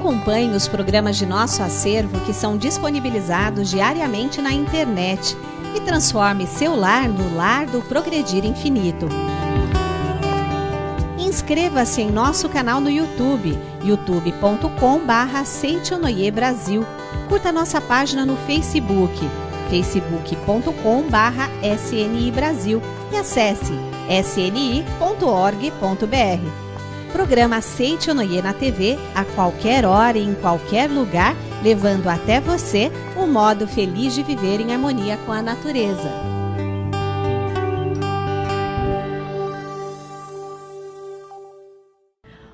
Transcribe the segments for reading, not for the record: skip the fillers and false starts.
Acompanhe os programas de nosso acervo que são disponibilizados diariamente na internet e transforme seu lar no lar do Progredir Infinito. Inscreva-se em nosso canal no YouTube, youtube.com/Seichonoye Brasil. Curta nossa página no Facebook, facebook.com/SNI Brasil e acesse sni.org.br. Programa Seichonoye na TV, a qualquer hora e em qualquer lugar, levando até você o modo feliz de viver em harmonia com a natureza.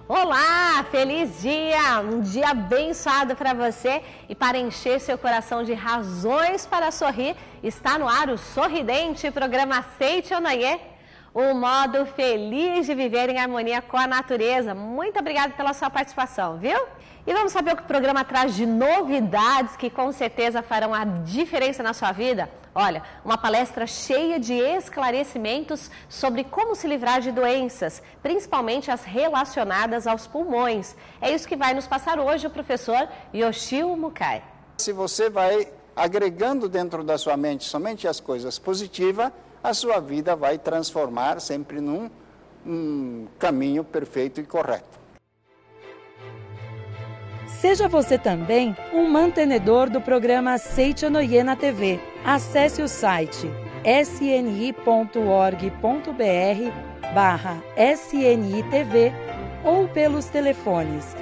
Olá, feliz dia! Um dia abençoado para você e para encher seu coração de razões para sorrir, está no ar o sorridente programa Seichonoye, o modo feliz de viver em harmonia com a natureza. Muito obrigada pela sua participação, viu? E vamos saber o que o programa traz de novidades que com certeza farão a diferença na sua vida? Olha, uma palestra cheia de esclarecimentos sobre como se livrar de doenças, principalmente as relacionadas aos pulmões. É isso que vai nos passar hoje o professor Yoshio Mukai. Se você vai agregando dentro da sua mente somente as coisas positivas, a sua vida vai transformar sempre num caminho perfeito e correto. Seja você também um mantenedor do programa Seichonoye na TV. Acesse o site sni.org.br/SNITV ou pelos telefones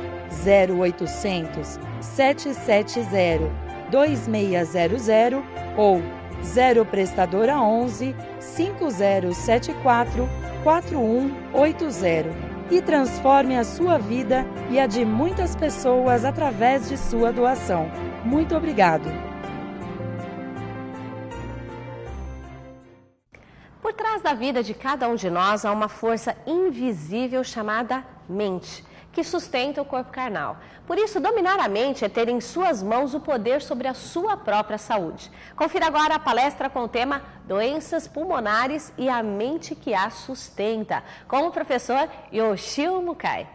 0800 770 2600 ou 0 prestadora 11 5074 4180 e transforme a sua vida e a de muitas pessoas através de sua doação. Muito obrigado. Por trás da vida de cada um de nós há uma força invisível chamada mente, que sustenta o corpo carnal. Por isso, dominar a mente é ter em suas mãos o poder sobre a sua própria saúde. Confira agora a palestra com o tema Doenças Pulmonares e a Mente que a Sustenta, com o professor Yoshio Mukai.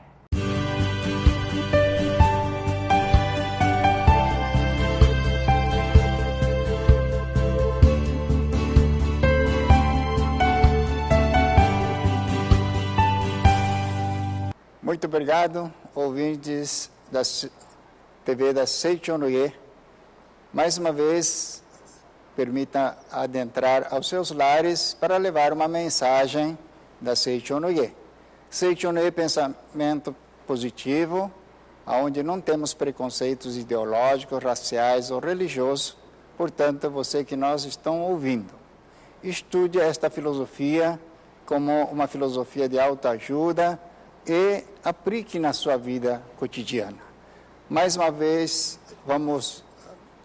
Muito obrigado, ouvintes da TV da Seichonoye. Mais uma vez, permita adentrar aos seus lares para levar uma mensagem da Seichonoye. Seichonoye é pensamento positivo, onde não temos preconceitos ideológicos, raciais ou religiosos. Portanto, você que nós estão ouvindo, estude esta filosofia como uma filosofia de autoajuda e aplique na sua vida cotidiana. Mais uma vez, vamos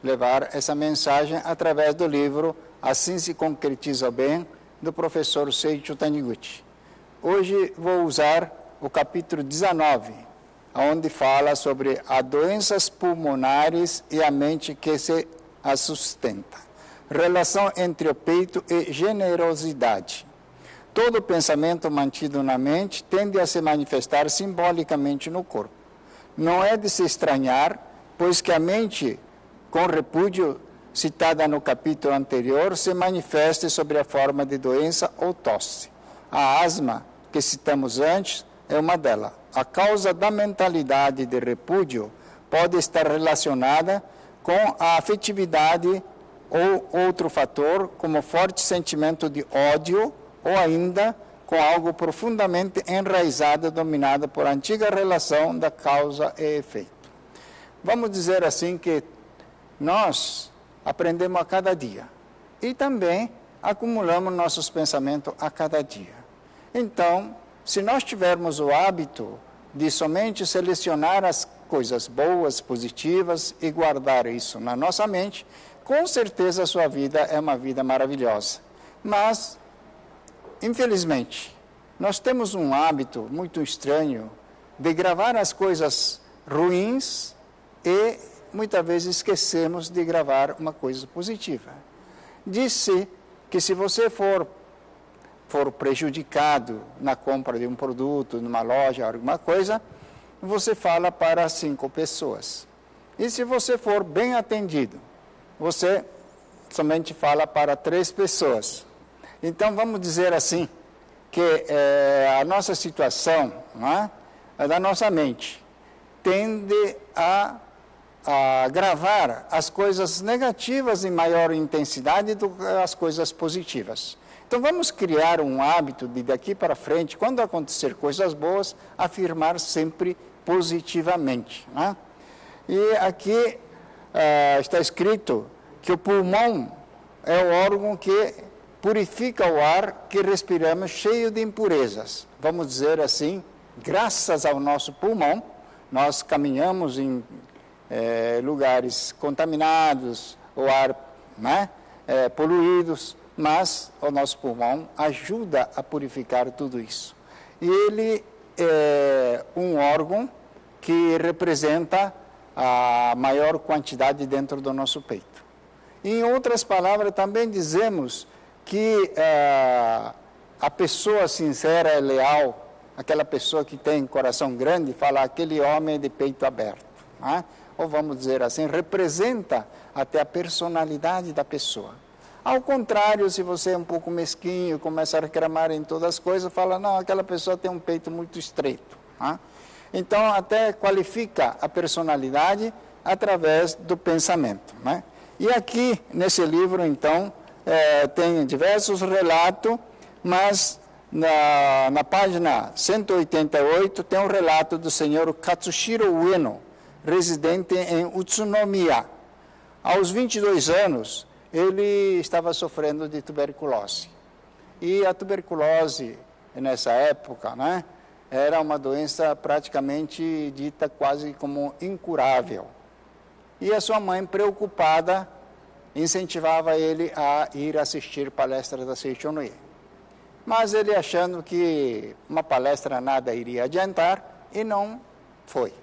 levar essa mensagem através do livro Assim se Concretiza Bem, do professor Seiichi Taniguchi. Hoje vou usar o capítulo 19, onde fala sobre as doenças pulmonares e a mente que se as sustenta. Relação entre o peito e generosidade. Todo pensamento mantido na mente tende a se manifestar simbolicamente no corpo. Não é de se estranhar, pois que a mente, com repúdio citada no capítulo anterior, se manifeste sob a forma de doença ou tosse. A asma, que citamos antes, é uma delas. A causa da mentalidade de repúdio pode estar relacionada com a afetividade ou outro fator, como forte sentimento de ódio, ou ainda com algo profundamente enraizado, dominado por antiga relação da causa e efeito. Vamos dizer assim que nós aprendemos a cada dia e também acumulamos nossos pensamentos a cada dia. Então, se nós tivermos o hábito de somente selecionar as coisas boas, positivas e guardar isso na nossa mente, com certeza a sua vida é uma vida maravilhosa. Mas infelizmente, nós temos um hábito muito estranho de gravar as coisas ruins e muitas vezes esquecemos de gravar uma coisa positiva. Diz-se que se você for prejudicado na compra de um produto, numa loja, alguma coisa, você fala para 5 pessoas. E se você for bem atendido, você somente fala para 3 pessoas. Então, vamos dizer assim, que a nossa situação, não é, da nossa mente tende a gravar as coisas negativas em maior intensidade do que as coisas positivas. Então, vamos criar um hábito de daqui para frente, quando acontecer coisas boas, afirmar sempre positivamente, né? E aqui está escrito que o pulmão é o órgão que purifica o ar que respiramos cheio de impurezas. Vamos dizer assim, graças ao nosso pulmão, nós caminhamos em lugares contaminados, o ar, né, poluídos, mas o nosso pulmão ajuda a purificar tudo isso. E ele é um órgão que representa a maior quantidade dentro do nosso peito. Em outras palavras, também dizemos que a pessoa sincera e leal, aquela pessoa que tem coração grande, fala aquele homem de peito aberto, né? Ou vamos dizer assim, representa até a personalidade da pessoa. Ao contrário, se você é um pouco mesquinho, começa a reclamar em todas as coisas, fala, não, aquela pessoa tem um peito muito estreito, né? Então, até qualifica a personalidade através do pensamento, né? E aqui, nesse livro, então, tem diversos relatos, mas na página 188 tem um relato do senhor Katsushiro Ueno, residente em Utsunomiya. Aos 22 anos, ele estava sofrendo de tuberculose. E a tuberculose, nessa época, né, era uma doença praticamente dita quase como incurável. E a sua mãe, preocupada, incentivava ele a ir assistir palestras da Seicho no Ie. Mas ele, achando que uma palestra nada iria adiantar, e não foi.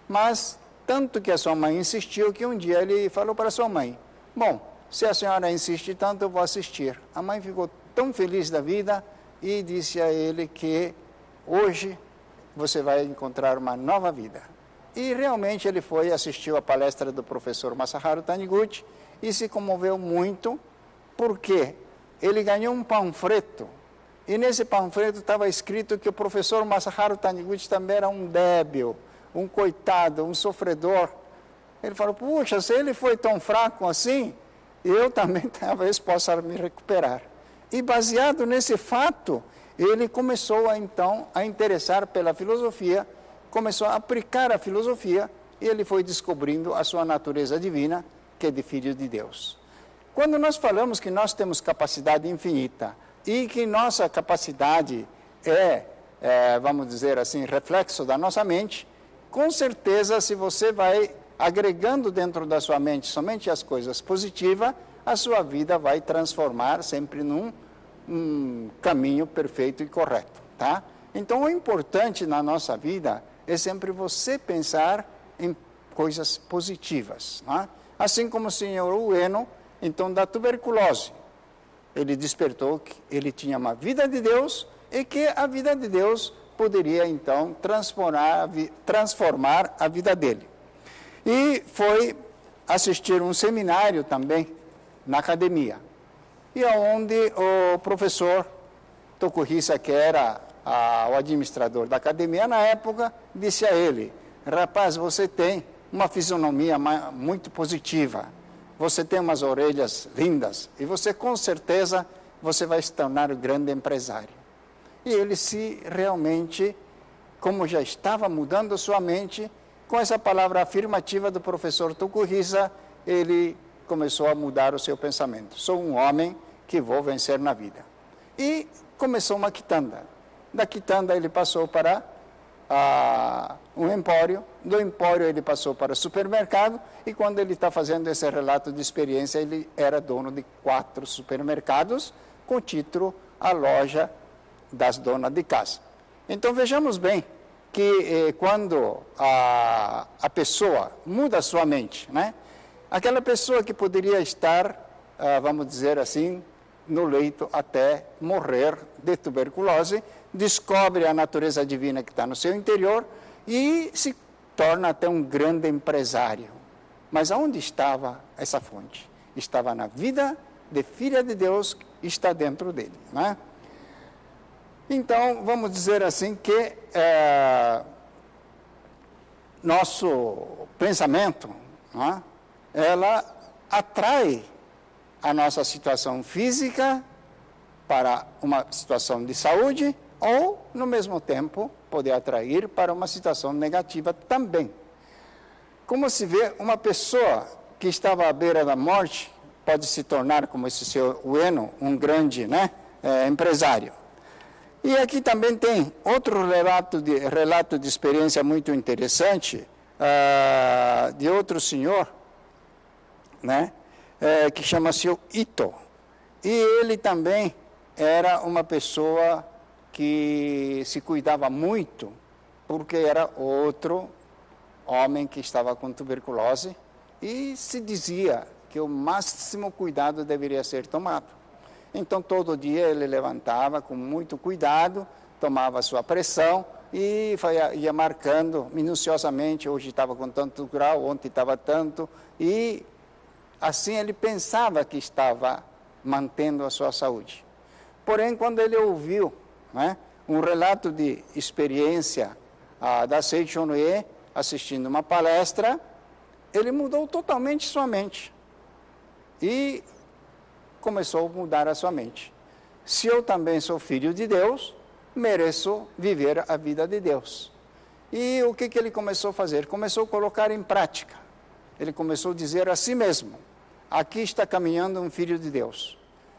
Mas, tanto que a sua mãe insistiu, que um dia ele falou para a sua mãe, bom, se a senhora insiste tanto, eu vou assistir. A mãe ficou tão feliz da vida e disse a ele que hoje você vai encontrar uma nova vida. E realmente ele foi e assistiu a palestra do professor Masaharu Taniguchi e se comoveu muito, porque ele ganhou um panfleto. E nesse panfleto estava escrito que o professor Masaharu Taniguchi também era um débil, um coitado, um sofredor. Ele falou, puxa, se ele foi tão fraco assim, eu também talvez possa me recuperar. E baseado nesse fato, ele começou então a interessar pela filosofia, começou a aplicar a filosofia e ele foi descobrindo a sua natureza divina, que é de filho de Deus. Quando nós falamos que nós temos capacidade infinita e que nossa capacidade vamos dizer assim, reflexo da nossa mente, com certeza, se você vai agregando dentro da sua mente somente as coisas positivas, a sua vida vai transformar sempre num caminho perfeito e correto, tá? Então, o importante na nossa vida é sempre você pensar em coisas positivas, né? Assim como o senhor Ueno, então, da tuberculose, ele despertou que ele tinha uma vida de Deus e que a vida de Deus poderia, então, transformar a vida dele. E foi assistir um seminário também na academia. E onde o professor Tokuhisa, que era o administrador da academia na época, disse a ele, rapaz, você tem uma fisionomia muito positiva, você tem umas orelhas lindas e você com certeza você vai se tornar um grande empresário. E ele se realmente, como já estava mudando sua mente, com essa palavra afirmativa do professor Tokuhisa, ele começou a mudar o seu pensamento. Sou um homem que vou vencer na vida. E começou uma quitanda. Da quitanda ele passou para um empório, do empório ele passou para o supermercado, e quando ele está fazendo esse relato de experiência, ele era dono de 4 supermercados, com o título A Loja das Donas de Casa. Então vejamos bem que quando a pessoa muda a sua mente, né? Aquela pessoa que poderia estar, vamos dizer assim, no leito até morrer de tuberculose, descobre a natureza divina que está no seu interior e se torna até um grande empresário. Mas aonde estava essa fonte? Estava na vida de filha de Deus que está dentro dele, né? Então, vamos dizer assim que nosso pensamento, né, ela atrai a nossa situação física para uma situação de saúde ou, no mesmo tempo, poder atrair para uma situação negativa também. Como se vê, uma pessoa que estava à beira da morte pode se tornar, como esse seu Ueno, um grande, né, empresário. E aqui também tem outro relato de experiência muito interessante, de outro senhor, né, que chama-se Ito. E ele também era uma pessoa que se cuidava muito, porque era outro homem que estava com tuberculose, e se dizia que o máximo cuidado deveria ser tomado. Então, todo dia ele levantava com muito cuidado, tomava sua pressão e ia marcando minuciosamente, hoje estava com tanto grau, ontem estava tanto, e assim ele pensava que estava mantendo a sua saúde. Porém, quando ele ouviu, né, um relato de experiência da Seicho Noye, assistindo uma palestra, ele mudou totalmente sua mente e começou a mudar a sua mente. Se eu também sou filho de Deus, mereço viver a vida de Deus. E o que ele começou a fazer? Começou a colocar em prática. Ele começou a dizer a si mesmo: aqui está caminhando um filho de Deus.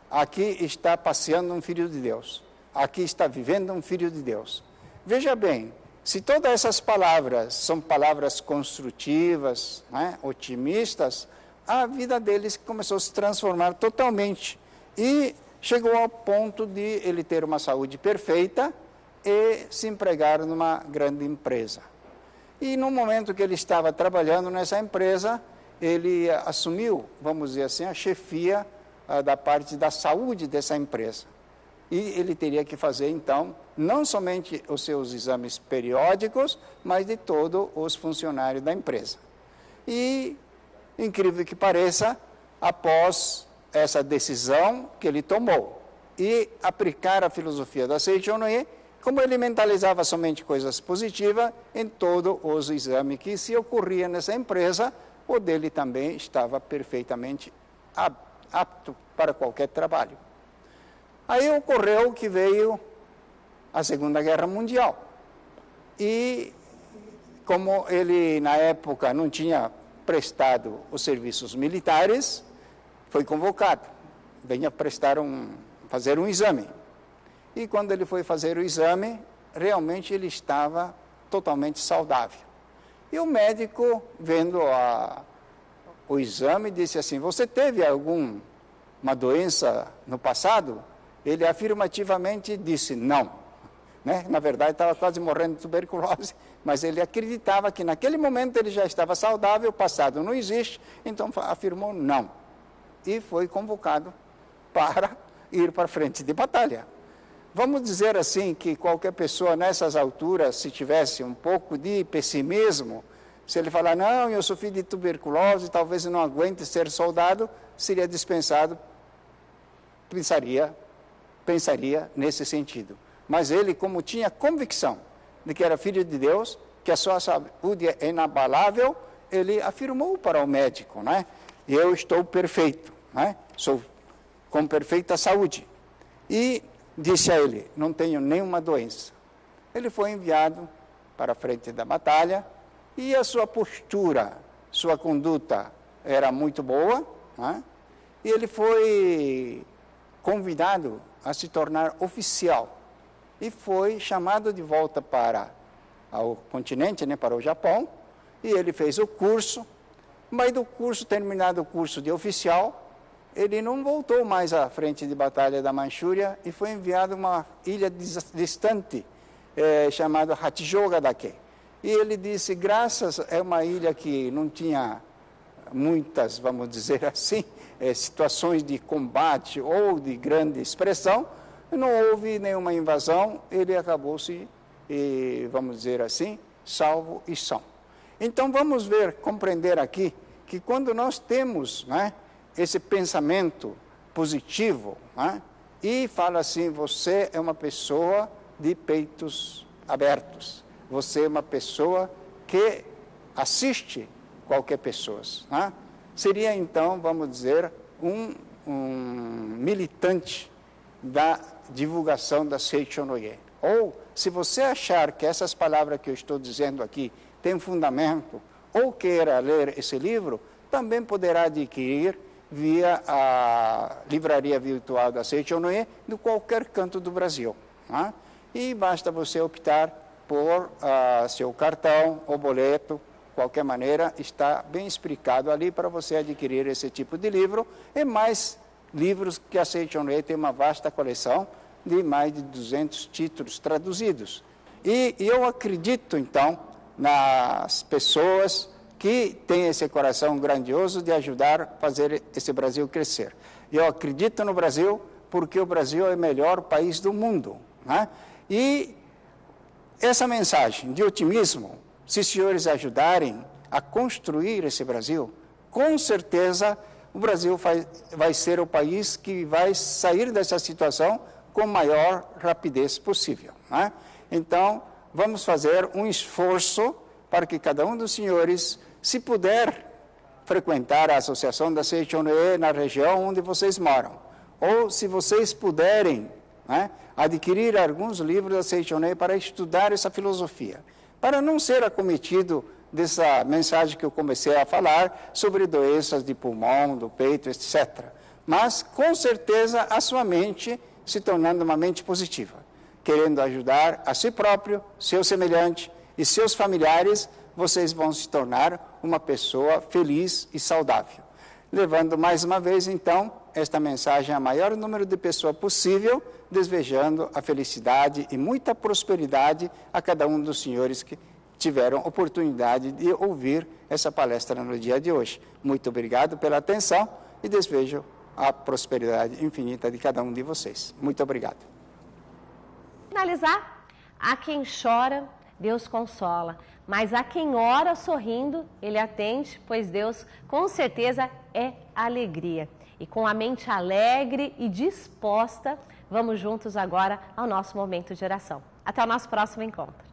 Aqui está passeando um filho de Deus. Aqui está vivendo um filho de Deus. Veja bem, se todas essas palavras são palavras construtivas, né, otimistas, a vida deles começou a se transformar totalmente. E chegou ao ponto de ele ter uma saúde perfeita e se empregar numa grande empresa. E no momento que ele estava trabalhando nessa empresa, ele assumiu, vamos dizer assim, a chefia da parte da saúde dessa empresa. E ele teria que fazer, então, não somente os seus exames periódicos, mas de todos os funcionários da empresa. E, incrível que pareça, após essa decisão que ele tomou e aplicar a filosofia da Seicho Noye, como ele mentalizava somente coisas positivas, em todos os exames que se ocorriam nessa empresa, o dele também estava perfeitamente apto para qualquer trabalho. Aí ocorreu que veio a Segunda Guerra Mundial. E como ele, na época, não tinha prestado os serviços militares, foi convocado. Venha fazer um exame. E quando ele foi fazer o exame, realmente ele estava totalmente saudável. E o médico, vendo o exame, disse assim: você teve alguma doença no passado? Ele afirmativamente disse não. Né? Na verdade, estava quase morrendo de tuberculose, mas ele acreditava que naquele momento ele já estava saudável, o passado não existe, então afirmou não. E foi convocado para ir para a frente de batalha. Vamos dizer assim que qualquer pessoa nessas alturas, se tivesse um pouco de pessimismo, se ele falar, não, eu sofri de tuberculose, talvez eu não aguente ser soldado, seria dispensado, pensaria nesse sentido. Mas ele, como tinha convicção de que era filho de Deus, que a sua saúde é inabalável, ele afirmou para o médico, né? Eu estou perfeito, né? Sou com perfeita saúde. E disse a ele, não tenho nenhuma doença. Ele foi enviado para a frente da batalha e a sua postura, sua conduta era muito boa, né? E ele foi convidado a se tornar oficial e foi chamado de volta para o continente, né, para o Japão, e ele fez o curso, mas terminado o curso de oficial, ele não voltou mais à frente de batalha da Manchúria e foi enviado a uma ilha distante, chamada Hachijoga-dake. E ele disse, é uma ilha que não tinha muitas, vamos dizer assim, situações de combate ou de grande expressão, não houve nenhuma invasão, ele acabou vamos dizer assim, salvo e são. Então vamos compreender aqui que quando nós temos, né, esse pensamento positivo, né, e fala assim, você é uma pessoa de peitos abertos, você é uma pessoa que assiste qualquer pessoa, né? Seria então, vamos dizer, um militante da divulgação da Seicho no Ie. Ou, se você achar que essas palavras que eu estou dizendo aqui têm fundamento, ou queira ler esse livro, também poderá adquirir via a livraria virtual da Seicho no Ie, de qualquer canto do Brasil, né? E basta você optar por seu cartão ou boleto, qualquer maneira, está bem explicado ali para você adquirir esse tipo de livro e mais livros que a Seicho no Ie tem uma vasta coleção de mais de 200 títulos traduzidos. E eu acredito, então, nas pessoas que têm esse coração grandioso de ajudar a fazer esse Brasil crescer. Eu acredito no Brasil porque o Brasil é o melhor país do mundo, né? E essa mensagem de otimismo, se os senhores ajudarem a construir esse Brasil, com certeza o Brasil vai ser o país que vai sair dessa situação com maior rapidez possível, né? Então, vamos fazer um esforço para que cada um dos senhores, se puder frequentar a Associação da Seicho no Ie na região onde vocês moram, ou se vocês puderem, né, adquirir alguns livros da Seicho no Ie para estudar essa filosofia, para não ser acometido dessa mensagem que eu comecei a falar sobre doenças de pulmão, do peito, etc. Mas, com certeza, a sua mente se tornando uma mente positiva, querendo ajudar a si próprio, seu semelhante e seus familiares, vocês vão se tornar uma pessoa feliz e saudável. Levando mais uma vez, então, esta mensagem a maior número de pessoas possível, desejando a felicidade e muita prosperidade a cada um dos senhores que tiveram oportunidade de ouvir essa palestra no dia de hoje. Muito obrigado pela atenção e desejo a prosperidade infinita de cada um de vocês. Muito obrigado. Finalizar, a quem chora, Deus consola, mas a quem ora sorrindo, Ele atende, pois Deus com certeza é alegria. E com a mente alegre e disposta, vamos juntos agora ao nosso momento de oração. Até o nosso próximo encontro.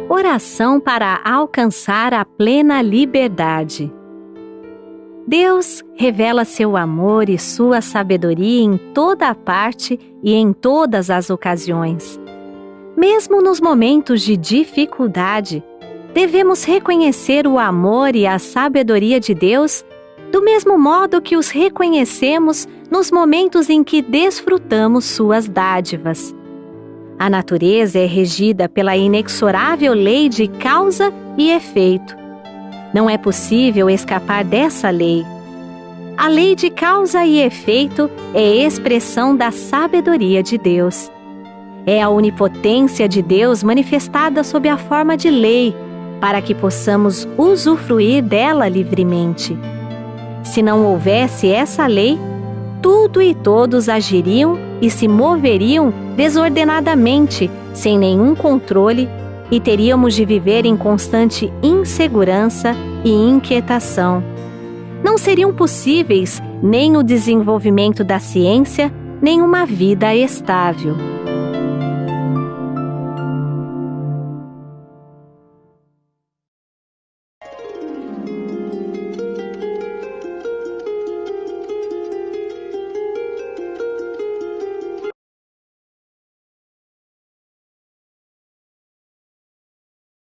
Oração para alcançar a plena liberdade. Deus revela seu amor e sua sabedoria em toda a parte e em todas as ocasiões. Mesmo nos momentos de dificuldade, devemos reconhecer o amor e a sabedoria de Deus do mesmo modo que os reconhecemos nos momentos em que desfrutamos suas dádivas. A natureza é regida pela inexorável lei de causa e efeito. Não é possível escapar dessa lei. A lei de causa e efeito é expressão da sabedoria de Deus. É a onipotência de Deus manifestada sob a forma de lei, para que possamos usufruir dela livremente. Se não houvesse essa lei, tudo e todos agiriam e se moveriam desordenadamente, sem nenhum controle, e teríamos de viver em constante insegurança e inquietação. Não seriam possíveis nem o desenvolvimento da ciência, nem uma vida estável.